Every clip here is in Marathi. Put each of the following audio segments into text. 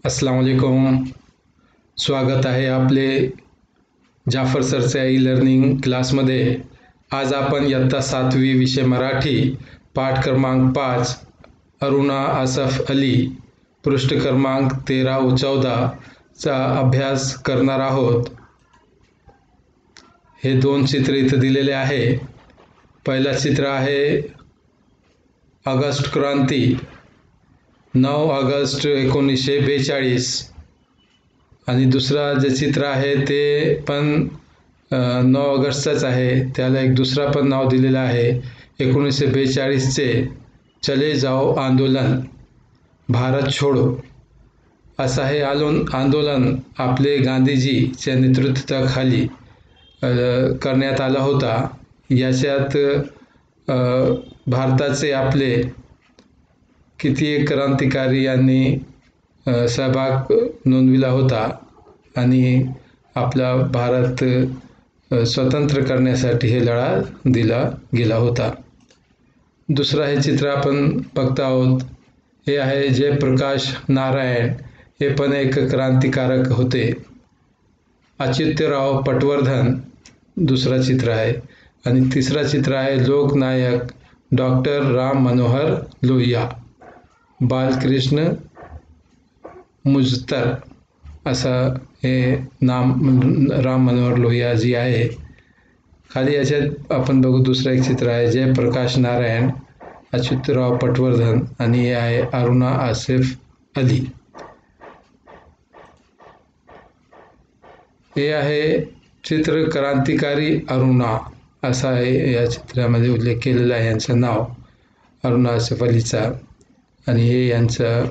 अस्सलाम वालेकुम. स्वागत आहे आपले जाफर सरच्या ई लर्निंग क्लासमध्ये. आज आपण इयत्ता 7वी विषय मराठी पाठ क्रमांक 5 अरुणा आसफ अली पृष्ठ क्रमांक 13 व 14 चा अभ्यास करणार आहोत. हे दोन चित्र इथे दिलेले आहे. पहिला चित्र आहे ऑगस्ट क्रांती 9 ऑगस्ट 1942 आणि दुसरा जे चित्र आहे ते पण 9 ऑगस्टचाच आहे. त्याला एक दुसरा पण नाव दिलेलं आहे 1942चे चले जाओ आंदोलन भारत छोडो. असं हे आंदोलन आपले गांधीजीच्या नेतृत्वाखाली करण्यात आला होता. याच्यात भारताचे आपले किती क्रांतिकारी यांनी सहभाग नोंदविला होता आणि आपला भारत स्वतंत्र करण्यासाठी हे लढा दिला गेला होता. दुसरा हे चित्र आपण बघत आहोत. हे आहे जयप्रकाश नारायण. हे पण एक क्रांतिकारक होते. अच्युतराव पटवर्धन दुसरा चित्र आहे आणि तिसरा चित्र आहे लोकनायक डॉक्टर राम मनोहर लोहिया. बालकृष्ण मुजतर असं हे नाम राम मनोहर लोहिया जी आहे. खाली याच्यात आपण बघू दुसरं एक चित्र आहे जयप्रकाश नारायण, अच्युतराव पटवर्धन आणि हे आहे अरुणा आसिफ अली. हे आहे चित्र क्रांतिकारी अरुणा असा आहे या चित्रामध्ये उल्लेख केलेला आहे यांचं नाव अरुणा आसिफ अलीचा. आणि हे यांचं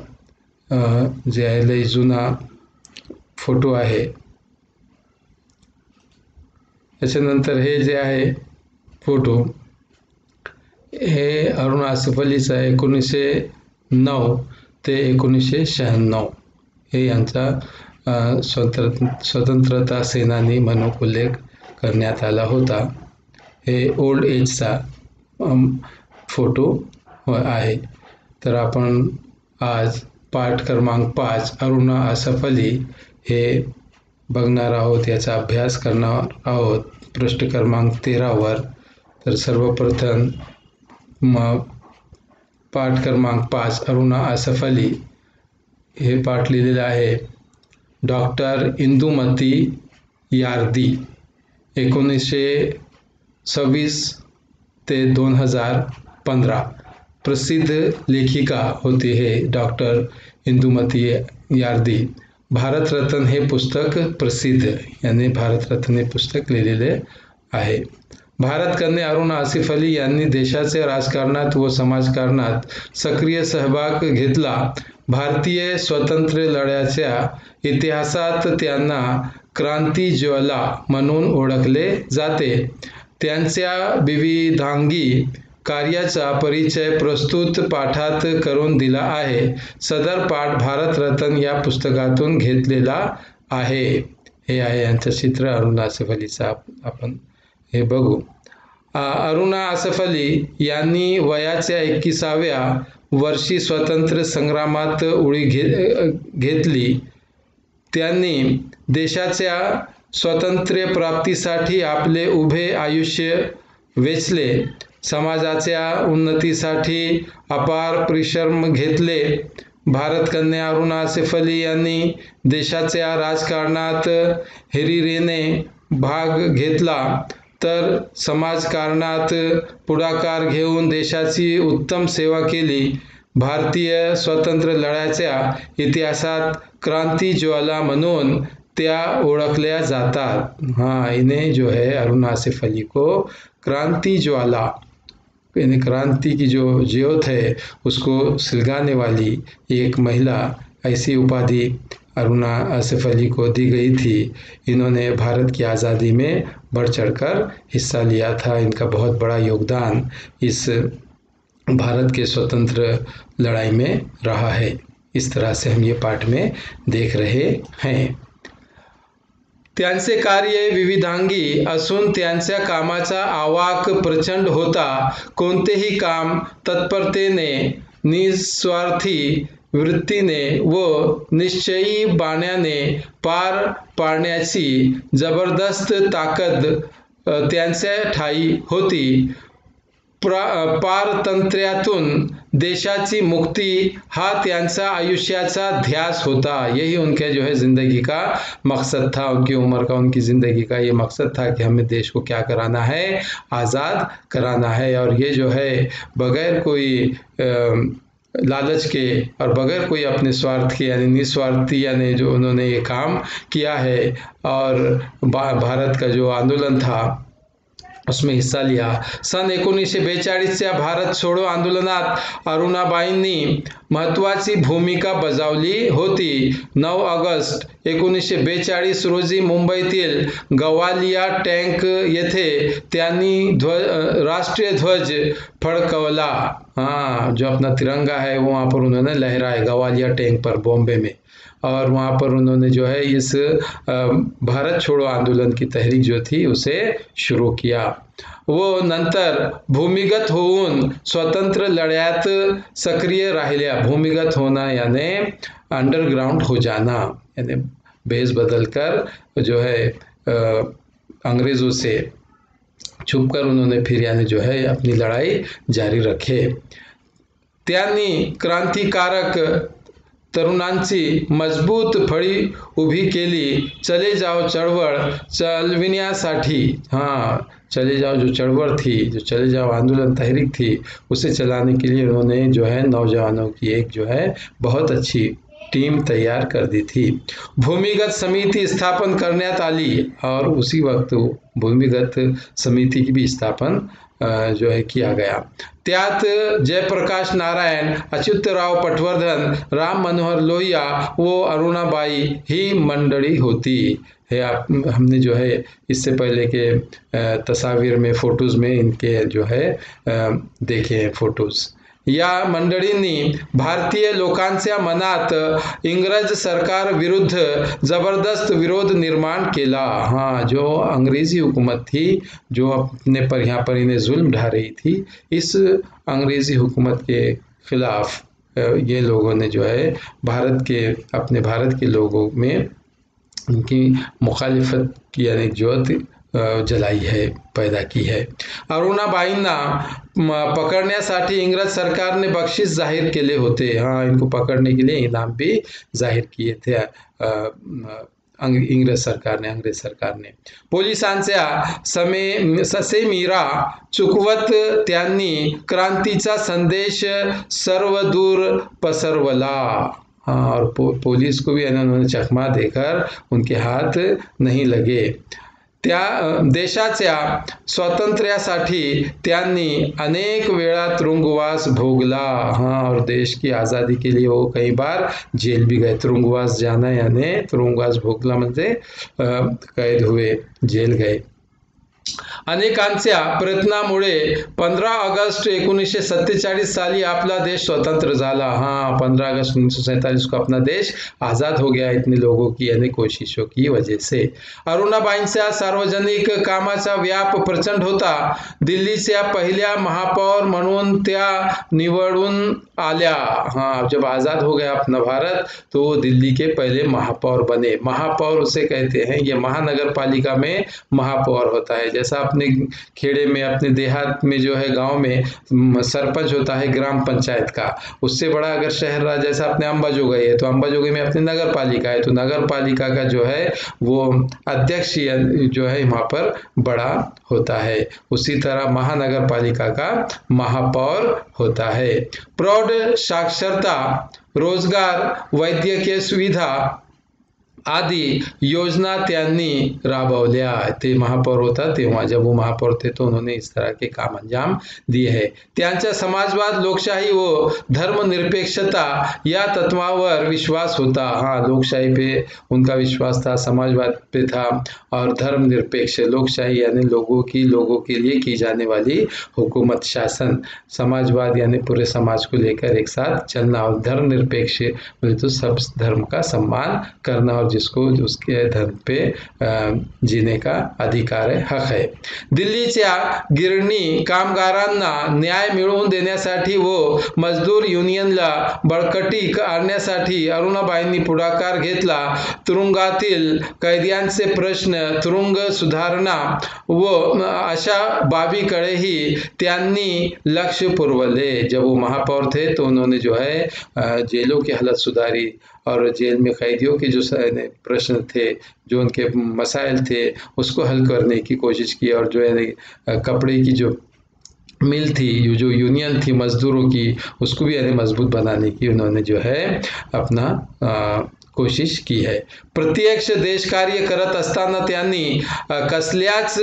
जे आहे लय जुना फोटो आहे. त्याच्यानंतर हे जे आहे फोटो हे अरुणा आसिफ अलीचा 1909 ते 1996 हे यांचा स्वतंत्रता सेनानी म्हणून उल्लेख करण्यात आला होता. हे ओल्ड एजचा फोटो आहे. तर आपण आज पाठ क्रमांक 5 अरुणा आसफ अली हे बघणार आहोत. याचा अभ्यास करणार आहोत पृष्ठ क्रमांक 13 वर. तर सर्वप्रथम पाठ क्रमांक 5 अरुणा आसफ अली हे पाठ लिहिलेलं आहे. डॉक्टर इंदुमती यार्दी 1926 ते 2015 प्रसिद्ध लेखिका होती. हे डॉक्टर इंदुमती यार्दी. भारतरत्न हे पुस्तक प्रसिद्ध यांनी भारतरत्न हे पुस्तक लिहिलेले आहे. भारतकन्या अरुणा आसिफ अली यांनी देशाच्या राजकारणात व समाजकारणात सक्रिय सहभाग घेतला. भारतीय स्वातंत्र्य लढ्याच्या इतिहासात त्यांना क्रांतिज्वाला म्हणून ओळखले जाते. त्यांच्या विविधांगी कार्याचा परिचय प्रस्तुत पाठात करून दिला आहे. सदर पाठ भारतरत्न या पुस्तकातून घेतलेला आहे. हे आहे यांचं चित्र अरुणा आसिफ अलीचा. आपण हे बघू. अरुणा आसिफ अली यांनी वयाच्या 21व्या वर्षी स्वातंत्र्य संग्रामात उडी घेतली. त्यांनी देशाच्या स्वातंत्र्य प्राप्तीसाठी आपले उभे आयुष्य वेचले. समाजाच्या उन्नतीसाठी अपार परिश्रम घेतले. भारतकन्या अरुणा आसिफ अली यांनी देशाच्या राजकारणात हिरिरीने भाग घेतला तर समाजकारणात पुढाकार घेऊन देशाची उत्तम सेवा केली. भारतीय स्वातंत्र्य लढ्याच्या इतिहासात क्रांतिज्वाला म्हणून त्या ओळखल्या जातात. इन्हें जो है अरुणा आसिफ अली को क्रांतिज्वाला यानी क्रांति की जो ज्योत है उसको सुलगाने वाली एक महिला ऐसी उपाधि अरुणा आसिफ अली को दी गई थी. इन्होंने भारत की आज़ादी में बढ़ चढ़कर हिस्सा लिया था. इनका बहुत बड़ा योगदान इस भारत के स्वतंत्र लड़ाई में रहा है. इस तरह से हम ये पाठ में देख रहे हैं. त्यांचे कार्य विविधांगी असून त्यांच्या कामाचा आवाक प्रचंड होता. कोणतेही काम तत्परतेने निस्वार्थी वृत्तीने व निश्चयी बाण्याने पार पाडण्याची जबरदस्त ताकद त्यांच्या ठायी होती. पारतंत्र्यातून देशाची मुक्ति हा त्यांचा आयुष्याचा ध्यास होता। यही उनके जो है ज़िंदगी का मकसद था, उनकी उम्र का, उनकी ज़िंदगी का ये मकसद था कि हमें देश को क्या कराना है, आज़ाद कराना है। और ये जो है बगैर कोई लालच के और बगैर कोई अपने स्वार्थ के यानी निस्वार्थी यानी जो उन्होंने ये काम किया है और भारत का जो आंदोलन था उसमें हिस्सा लिया। सन 1942च्या भारत छोडो आंदोलनात अरुणाबाईंनी महत्त्वाची भूमिका बजावली होती। 9 ऑगस्ट 1942 रोजी मुंबईतील गवालिया टँक येथे त्यांनी राष्ट्रीय ध्वज फडकवला। जो अपना तिरंगा है वो वहाँ पर उन्होंने लहराया गवालिया टैंक पर बॉम्बे में, और वहाँ पर उन्होंने जो है इस भारत छोड़ो आंदोलन की तहरीक जो थी उसे शुरू किया। वो नंतर भूमिगत होऊन स्वतंत्र लढ्यात सक्रिय राहिल्या। भूमिगत होना यानी अंडरग्राउंड हो जाना, यानी भेष बदलकर जो है अंग्रेज़ों से छुपकर उन्होंने फिर यानी जो है अपनी लड़ाई जारी रखे। त्यांनी क्रांतिकारक तरुणांची मजबूत फळी उभी केली। चले जाओ चळवळ चालविण्यासाठी, चले जाओ जो चळवळ थी, जो चले जाओ आंदोलन तहरीक थी, उसे चलाने के लिए उन्होंने जो है नौजवानों की एक जो है बहुत अच्छी टीम तैयार कर दी थी। भूमिगत समिति स्थापन करण्यात आली और उसी वक्त भूमिगत समिति की भी स्थापन जो है किया गया। त्यात जयप्रकाश नारायण, अच्युतराव पटवर्धन, राम मनोहर लोहिया वो अरुणाबाई ही मंडली होती है। हमने जो है इससे पहले के तस्वीर में फोटोज़ में इनके जो है देखे हैं फोटोज़। या मंडळींनी भारतीय लोकांच्या मनात इंग्रज सरकार विरुद्ध जबरदस्त विरोध निर्माण केला। जो अंग्रेज़ी हुकूमत थी जो अपने पर यहाँ पर इन्हें जुल्म ढा रही थी, इस अंग्रेज़ी हुकूमत के खिलाफ ये लोगों ने जो है अपने भारत के लोगों में उनकी मुखालिफत की यानी ज्योत जलाई है, पैदा की है। अरुणाबाईंना पकड़ण्यासाठी इंग्रज सरकार ने बख्शिश जाहिर केले होते। इनको पकड़ने के लिए इनाम भी जाहिर किए थे अंग्रेज सरकार ने। पोलिसांच्या ससेमिरा चुकवत त्यांनी क्रांतीचा संदेश सर्वदूर पसरवला। और पुलिस को भी उन्होंने चकमा देकर उनके हाथ नहीं लगे। त्या देशाच्या स्वातंत्र्यासाठी त्यांनी अनेक वेळा तुरुंगवास भोगला। और देश की आज़ादी के लिए वो कई बार जेल भी गए। तुरुंगवास जाना यानी तुरुंगवास भोगला म्हणजे कैद हुए, जेल गए। अनेकांच्या प्रयत्नामुळे 15 ऑगस्ट 1947 साली आपला देश स्वतंत्र झाला। 15 अगस्त 1947 को अपना देश आज़ाद हो गया इतने लोगों की यानी कोशिशों की वजह से। अरुणाबाईंचा सार्वजनिक कामाचा व्याप प्रचंड होता। दिल्लीच्या पहिल्या महापौर म्हणून त्या निवडून आल्या। जब आज़ाद हो गया अपना भारत तो वो दिल्ली के पहले महापौर बने। महापौर उसे कहते हैं, ये महानगर पालिका में महापौर होता है। जैसा अपने खेड़े में अपने देहात में जो है गांव में सरपंच होता है ग्राम पंचायत का, उससे बड़ा अगर शहर जैसा अपने अंबाजोगाई है तो अंबाजोगाई में अपनी नगर पालिका है, तो नगर पालिका का जो है वो अध्यक्ष जो है वहाँ पर बड़ा होता है। उसी तरह महानगर पालिका का महापौर होता है। प्रौढ़ साक्षरता, रोजगार, वैद्यकीय सुविधा आदि योजना त्यांनी राबवल्या। ते महापौर होता तेव्हा, जब वो महापौर थे तो उन्होंने इस तरह के काम अंजाम दिए हैं। त्यांचा समाजवाद, लोकशाही व धर्मनिरपेक्षता या तत्वावर विश्वास होता। लोकशाही पे उनका विश्वास था, समाजवाद पे था, और धर्मनिरपेक्ष लोकशाही यानी लोगों के लिए की जाने वाली हुकूमत, शासन, समाजवाद यानी पूरे समाज को लेकर एक साथ चलना, और धर्मनिरपेक्ष तो सब धर्म का सम्मान करना, और जिसको उसके धर्म पे जीने का अधिकार आहे, हक आहे. दिल्लीच्या गिरणी कामगारांना न्याय मिळवून देण्यासाठी व मजदूर युनियनला बळकटी आणण्यासाठी अरुणाबाईंनी पुढाकार घेतला. तुरुंगातील कैद्यांचे प्रश्न, तुरुंग सुधारणा व अशा बाबीकडेही त्यांनी लक्ष पुरवले. जब वो महापौर थे तो उन्होंने जो है जेलों की हालत सुधारी और जेल में कैदियों के जो प्रश्न थे, जो उनके मसाइल थे, उसको हल करने की कोशिश की और जो है कपड़े की जो मिल थी, जो यूनियन थी मजदूरों की, उसको भी मजबूत बनाने की उन्होंने जो है अपना कोशिश की है. प्रत्यक्ष देशकार्य करत असताना त्यांनी कसल्याच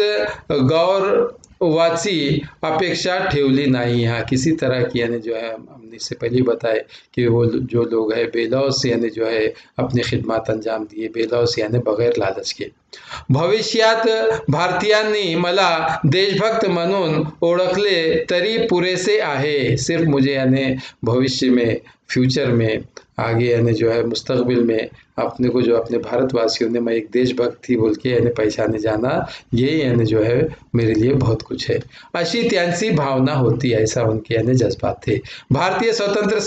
गौरवाची अपेक्षा ठेवली नहीं. हाँ, किसी तरह की जो है हमने इससे पहले बताए कि वो जो लोग हैं बेलौस जो है अपनी खिदमत अंजाम दिए, बेलौस बगैर लालच के. भविष्यात भारतीयांनी मला देशभक्त म्हणून ओळखले तरी पुरेसे आहे. सिर्फ मुझे भविष्य में, फ्यूचर में, आगे जो है मुस्तकबिल में अपने को जो अपने भारतवासियों ने मैं एक देशभक्त थी बोल के पहचाने जाना, ये जो है मेरे लिए बहुत कुछ है, अशी त्यांची भावना होती. ऐसा उनके जज्बात थे. भारतीय स्वतंत्र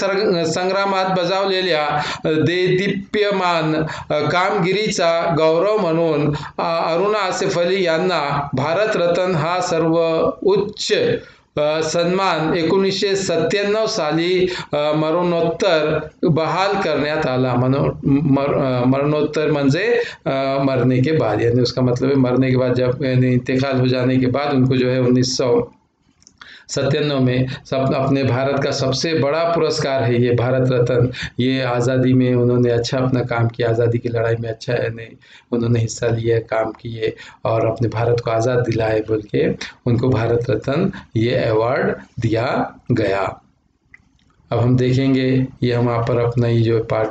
संग्रामात बजावलेल्या देदीप्यमान कामगिरीचा गौरव म्हणून अरुणा आसिफ अली यांना भारतरत्न हा सर्वोच्च सन्मान 1997 साली मरणोत्तर बहाल करण्यात आला. मरणोत्तर म्हणजे मरने के बाद, उसका मतलब है मरने के बाद, जब इंतकाल हो जाने के बाद उनको जो है 1997 में अपने भारत का सबसे बड़ा पुरस्कार है ये भारत रत्न. ये आज़ादी में उन्होंने अच्छा अपना काम किया, आज़ादी की लड़ाई में अच्छा उन्होंने हिस्सा लिया, काम किए और अपने भारत को आज़ाद दिलाए बोल के उनको भारत रत्न ये अवार्ड दिया गया. अब हम देखेंगे, ये हम यहाँ पर अपना ये जो पार्ट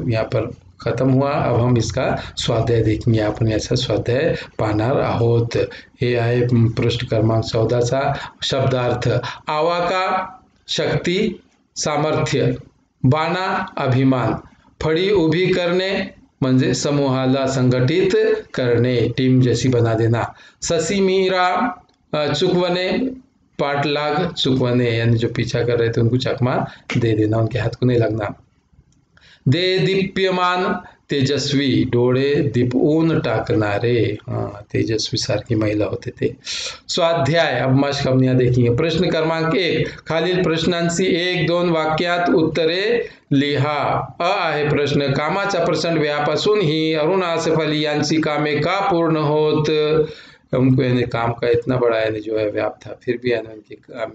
यहाँ पर खत्म हुआ. अब हम इसका स्वाध्याय देखेंगे. आपण याचा स्वाध्याय पाहणार आहोत. हे आहे पृष्ठ क्रमांक 14चा शब्दार्थ. आवाका शक्ती, सामर्थ्य, बाणा अभिमान, फळी उभी करणे म्हणजे समूहाला संघटित करणे, टीम जैसी बना देना. ससीमीरा चुकवणे, पाटलाग चुकवणे, जो पीछा कर रहे थे उनको चकमा दे देना, उनके हाथ को नहीं लगना. देदीप्यमान, तेजस्वी, डोळे दिपवून टाकणारे, तेजस्वी सारखी महिला होते ते. स्वाध्याय. अब मश्क हम यहाँ देखेंगे. प्रश्न क्रमांक 1, खालील प्रश्नांची 1-2 वाक्यात उत्तरे लिहा. आहे प्रश्न. कामाचा प्रचंड व्याप असूनही अरुणा आसिफ अली यांची कामे का पूर्ण होत? उनको काम का इतना बड़ा जो है व्याप था, फिर भी उनके काम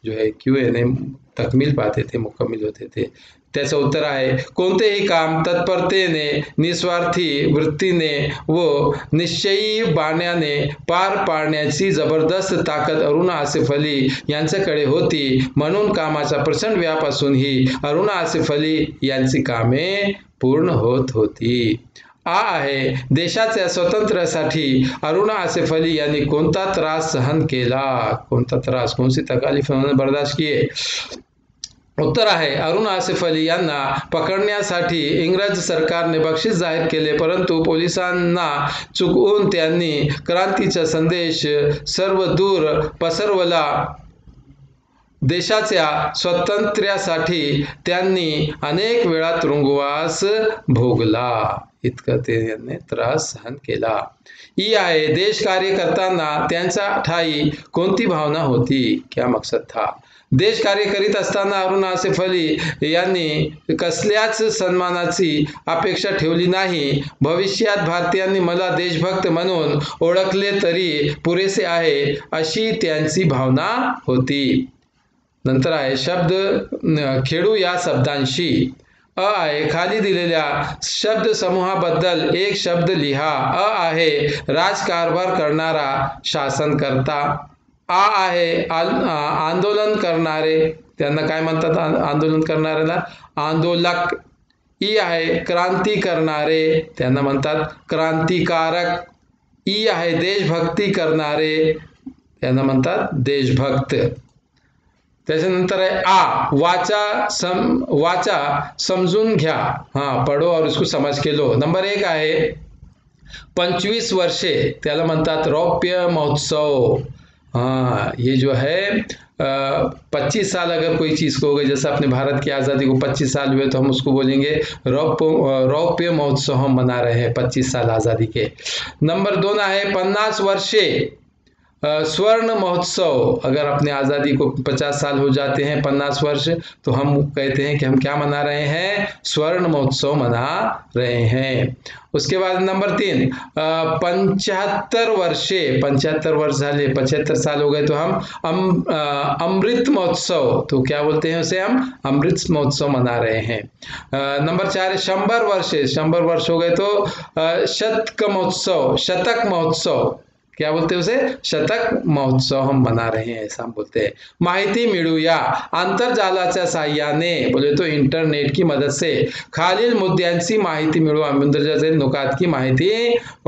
जो है क्यों तकमील पाते थे, मुकम्मिल होते थे. त्याचं उत्तर आहे, कोणतेही काम तत्परतेने, निस्वार्थी वृत्तीने व निश्चयी बाण्याने पार पाडण्याची जबरदस्त ताकद अरुणा आसिफ अली यांच्याकडे होती. म्हणून कामाचा प्रचंड व्याप असूनही अरुणा आसिफ अली यांची कामे पूर्ण होत होती. आहे, देशाच्या स्वातंत्र्यासाठी अरुणा आसिफ अली यांनी कोणता त्रास सहन केला? कोणता त्रास, कौन सी तकलीफ उन्होंने बर्दाश्त किए? उत्तर आहे, अरुणा आसिफ अली यांना पकडण्यासाठी इंग्रज सरकारने बक्षीस जाहीर केले, परंतु पोलिसांना चुकवून त्यांनी क्रांतीचा संदेश सर्व दूर पसरवला. देशाच्या स्वातंत्र्यासाठी त्यांनी अनेक वेळा तुरुंगवास भोगला. इतका त्यांनी त्रास सहन केला. ही आहे, देश कार्य करताना त्यांच्या ठाई कोणती भावना होती? क्या मकसद था? देश कार्य करीत असताना अरुणा आसिफ अली यांनी कसल्याच सन्मानाची अपेक्षा ठेवली नाही. भविष्यात भारतीयांनी मला देशभक्त म्हणून ओळखले तरी पुरेसे आहे, अशी त्यांची भावना होती. नंतर आहे, शब्द खेळू या शब्दांशी. आहे, खाली दिलेल्या शब्द समूहाबद्दल एक शब्द लिहा. आहे, राजकारभार करणारा, शासनकर्ता. आहे, आंदोलन करणारे, त्यांना काय म्हणतात आंदोलन करणाऱ्याला? आंदोलक. ई आहे, क्रांती करणारे, त्यांना म्हणतात क्रांतिकारक. ई आहे, देशभक्ती करणारे, त्यांना म्हणतात देशभक्त. त्याच्यानंतर आहे वाचा समजून घ्या, पढ़ो और उसको समझ के लो। नंबर 1 आहे 25 वर्षे, त्याला म्हणतात रौप्य महोत्सव। ये जो है 25 साल अगर कोई चीज़ को हो गई, जैसे अपने भारत की आज़ादी को 25 साल हुए तो हम उसको बोलेंगे रौप्य महोत्सव हम मना रहे हैं 25 साल आज़ादी के। नंबर 2 आहे 50 वर्षे स्वर्ण महोत्सव। अगर अपने आज़ादी को 50 साल हो जाते हैं, 50 वर्ष, तो हम कहते हैं कि हम क्या मना रहे हैं, स्वर्ण महोत्सव मना रहे हैं। उसके बाद नंबर 3 75 वर्षे, 75 वर्ष झाले, 75 साल हो गए तो हम अमृत महोत्सव, तो क्या बोलते हैं उसे, हम अमृत महोत्सव मना रहे हैं। नंबर 4 100 वर्षे, 100 वर्ष हो गए तो शतक महोत्सव, क्या बोलते हैं उसे, शतक महोत्सव हम मना रहे हैं, ऐसा हम बोलते हैं। माहिती मिळूया, आंतरजालाच्या साहाय्याने, बोले तो इंटरनेट की मदद से खालील मुद्द्यांची माहिती मिळवा, मंदरजाचे नुकात की माहिती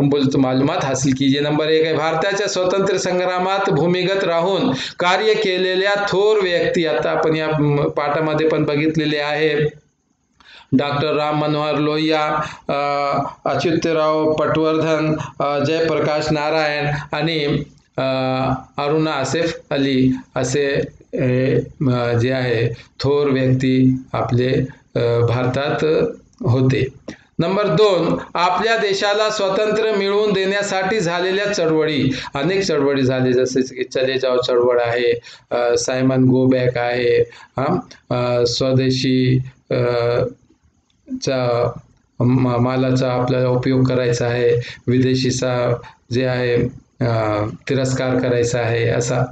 बोले तो मालूमात हासिल कीजिए। नंबर 1 आहे भारताच्या स्वातंत्र्य संग्रामात भूमिगत राहून कार्य केलेल्या थोर व्यक्ती, आता आपण या पाठामध्ये पण बघितलेले आहे, डॉक्टर राम मनोहर लोहिया, अच्युतराव पटवर्धन, जयप्रकाश नारायण आणि अरुणा आसिफ अली असे जे आहे थोर व्यक्ती आपले भारतात होते। नंबर 2 आपल्या देशाला स्वातंत्र्य मिळवून देण्यासाठी झालेल्या चळवळी, अनेक चळवळी झाली, जसे की चले जाओ चळवळ आहे, सायमन गो बॅक आहे, स्वदेशी मालाचा आपल्याला उपयोग करायचा आहे, विदेशीचा जे आहे तिरस्कार करायचा आहे, असा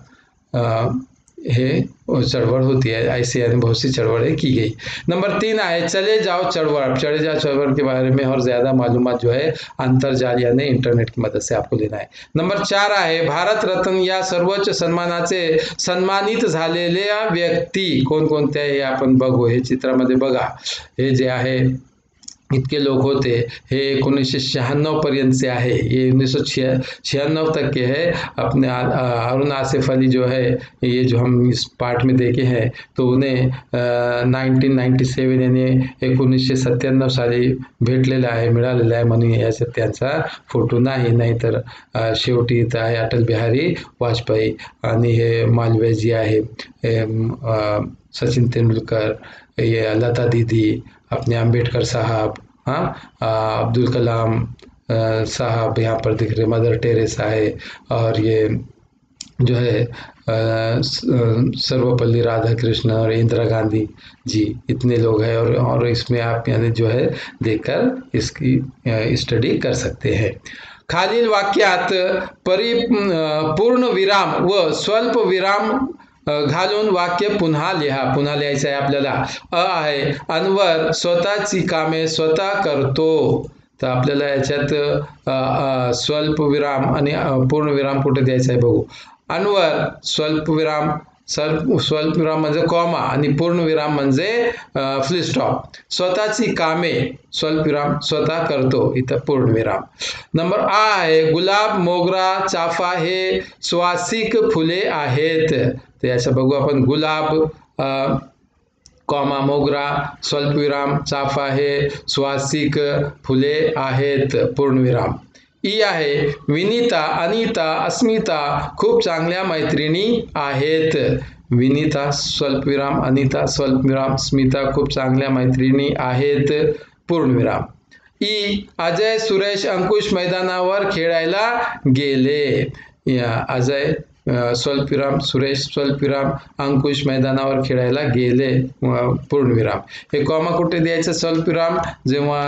हे चळवळ होती है, ऐसी यानी बहुत सी चळवळें की गई। नंबर 3 है चले जाओ चळवळ के बारे में और ज़्यादा मालूमात जो है अंतर्जाल यानी इंटरनेट की मदद से आपको लेना है। नंबर 4 आहे भारत रत्न या सर्वोच्च सन्मानाचे सन्मानित झालेल्या व्यक्ती कोणकोणत्या हे आपण बघू, हे चित्रामध्ये बघा, हे जे आहे इतके लोग होते, हे 1996 पर्यंतचे आहे, ये 1996 तक के है। अपने अरुण आसिफ अली जो है, ये जो हम इस पार्ट में देखे हैं, तो उन्हें 1997 यानी 1997 साली भेटलेला आहे, मिळालेला आहे, म्हणून याच्यात त्यांचा फोटो नाहीतर शेवटी इथं आहे अटल बिहारी वाजपेयी, आणि हे मालवीयजी आहे, सचिन तेंदुलकर, ये लता दीदी, अपने अंबेडकर साहब, अब्दुल कलाम साहब यहाँ पर दिख रहे, मदर टेरेसा है, और ये जो है सर्वपल्ली राधाकृष्ण और इंदिरा गांधी जी, इतने लोग हैं, और इसमें आप यानी जो है देखकर इसकी स्टडी कर सकते हैं। खालील वाक्यात पूर्ण विराम व स्वल्प विराम घालून वाक्य पुन्हा लिहायचं आहे आपल्याला। आहे अनवर स्वतःची कामे स्वतः करतो, तर आपल्याला याच्यात स्वल्प विराम आणि पूर्ण विराम कुठे द्यायचा आहे बघू। अनवर स्वल्प विराम म्हणजे कॉमा आणि पूर्ण विराम म्हणजे फुल स्टॉप। स्वतःची कामे स्वल्प विराम स्वतः करतो, इथं पूर्ण विराम। नंबर आहे गुलाब, मोगरा, चाफा हे सुवासिक फुले आहेत, तर याचं बघू आपण। गुलाब कॉमा मोगरा स्वल्पविराम चाफा हे सुवासिक फुले आहेत, पूर्णविराम। ई आहे विनीता, अनिता, अस्मिता खूप चांगल्या मैत्रिणी आहेत, विनीता स्वल्पविराम, अनिता स्वल्पविराम, स्मिता खूप चांगल्या मैत्रिणी आहेत, पूर्णविराम। ई अजय, सुरेश, अंकुश मैदानावर खेळायला गेले, अजय स्वल्पविराम, सुरेश स्वल्पविराम, अंकुश मैदानावर खेळायला गेले, पूर्णविराम। हे कॉमा कुठे द्यायचं स्वल्पविराम, जेव्हा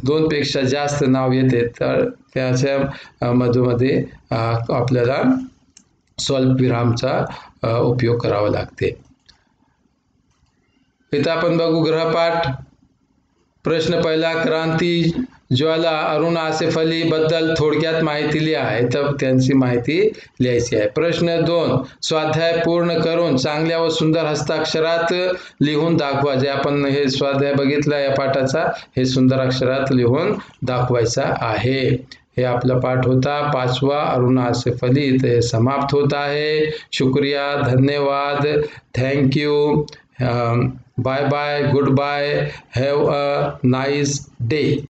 2 पेक्षा जास्त नाव येते तर त्याच्या मधोमध्ये आपल्याला स्वल्पविरामचा उपयोग करावा लागते। इथं आपण बघू गृहपाठ। प्रश्न पहिला, क्रांती ज्वाला अरुण आसिफ अली बद्दल थोडक्यात माहिती लिहा, तर त्यांची माहिती लिहायची आहे। प्रश्न 2, स्वाध्याय पूर्ण करून चांगल्या व सुंदर हस्ताक्षरात लिहून दाखवा, जे आपण हे स्वाध्याय बघितला या पाठाचा, हे सुंदर अक्षरात लिहून दाखवायचा आहे। हे आपला पाठ होता 5वा अरुणा से फलित समाप्त होता है। शुक्रिया, धन्यवाद, thank you, bye bye, good bye, have a nice day.